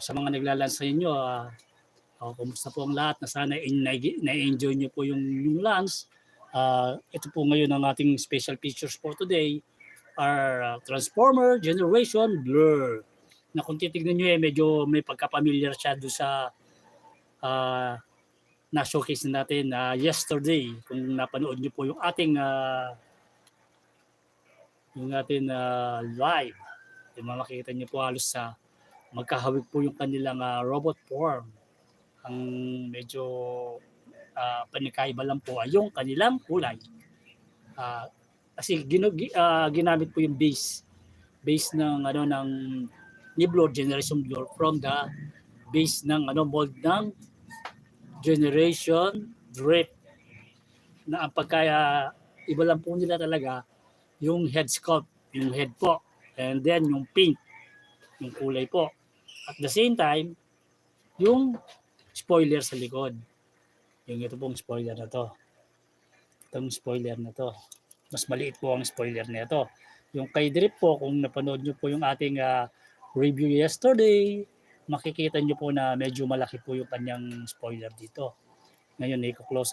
Sa mga naglalans sa inyo, kumusta po ang lahat? Na sana na-enjoy niyo po yung lunch. Ito po ngayon ang ating special features for today are Transformer Generation Blur. Na kung titignan nyo medyo may pagka-familiar siya doon sa na-showcase natin yesterday. Kung napanood nyo po yung ating live, makikita nyo po halos sa magkahawig po yung kanilang robot form. Ang medyo panikaiba lang po ay yung kanilang kulay. Kasi ginamit po yung base ng ng Nibblor Generation Blur from the base ng mold ng Generation Drift, na ang iba lang po nila talaga yung head sculpt, yung head po, and then yung paint, yung kulay po. At the same time, yung spoiler sa likod. Yung ito pong spoiler na to. Itong spoiler na to. Mas maliit po ang spoiler na ito. Yung kay Drift po, kung napanood nyo po yung ating review yesterday, makikita nyo po na medyo malaki po yung kanyang spoiler dito. Ngayon, i-close up